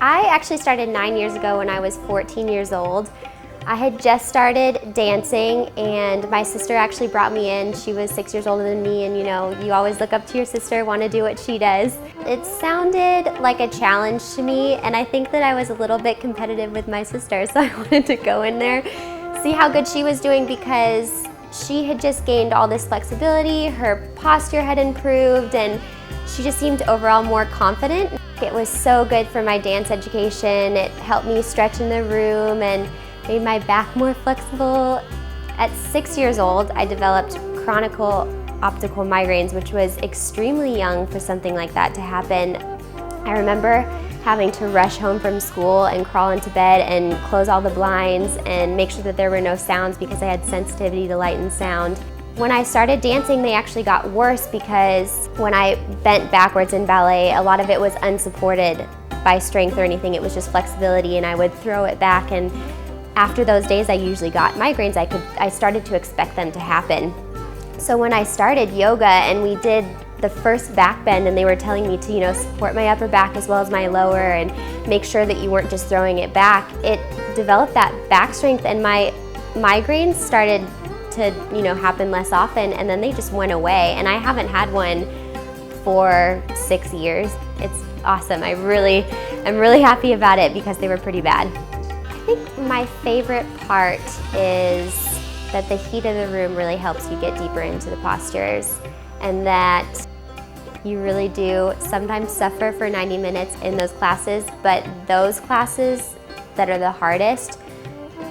I actually started 9 years ago when I was 14 years old. I had just started dancing and my sister actually brought me in. She was 6 years older than me, and you always look up to your sister, want to do what she does. It sounded like a challenge to me, and I think that I was a little bit competitive with my sister, so I wanted to go in there, see how good she was doing, because she had just gained all this flexibility, her posture had improved, and she just seemed overall more confident. It was so good for my dance education. It helped me stretch in the room and made my back more flexible. At 6 years old, I developed chronic optical migraines, which was extremely young for something like that to happen. I remember having to rush home from school and crawl into bed and close all the blinds and make sure that there were no sounds because I had sensitivity to light and sound. When I started dancing, they actually got worse because when I bent backwards in ballet, a lot of it was unsupported by strength or anything. It was just flexibility, and I would throw it back, and after those days I usually got migraines. I started to expect them to happen. So when I started yoga and we did the first back bend and they were telling me to support my upper back as well as my lower and make sure that you weren't just throwing it back, it developed that back strength, and my migraines started to happen less often, and then they just went away, and I haven't had one for 6 years. It's awesome. I'm really happy about it because they were pretty bad. I think my favorite part is that the heat of the room really helps you get deeper into the postures, and that you really do sometimes suffer for 90 minutes in those classes, but those classes that are the hardest,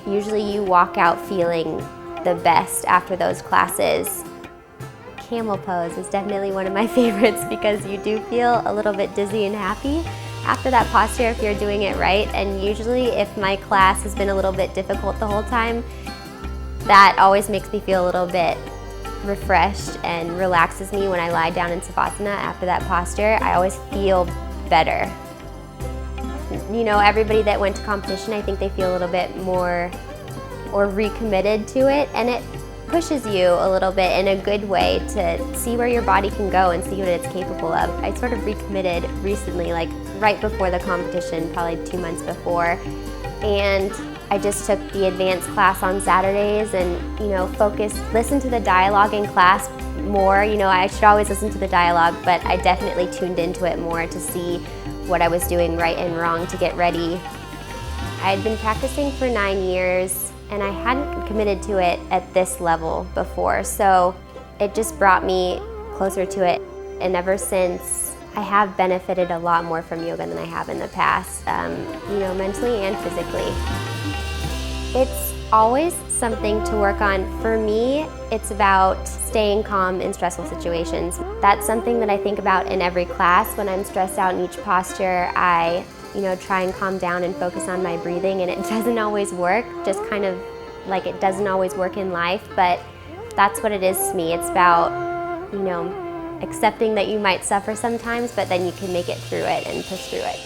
usually you walk out feeling the best after those classes. Camel pose is definitely one of my favorites because you do feel a little bit dizzy and happy after that posture if you're doing it right. And usually if my class has been a little bit difficult the whole time, that always makes me feel a little bit refreshed and relaxes me when I lie down in Savasana after that posture. I always feel better. Everybody that went to competition, I think they feel a little bit more or recommitted to it, and it pushes you a little bit in a good way to see where your body can go and see what it's capable of. I sort of recommitted recently, like right before the competition, probably 2 months before, and I just took the advanced class on Saturdays and listen to the dialogue in class more. I should always listen to the dialogue, but I definitely tuned into it more to see what I was doing right and wrong to get ready. I had been practicing for 9 years, and I hadn't committed to it at this level before, so it just brought me closer to it. And ever since, I have benefited a lot more from yoga than I have in the past, mentally and physically. It's always something to work on. For me, it's about staying calm in stressful situations. That's something that I think about in every class. When I'm stressed out in each posture, I try and calm down and focus on my breathing, and it doesn't always work, just kind of like it doesn't always work in life, but that's what it is to me. It's about, accepting that you might suffer sometimes, but then you can make it through it and push through it.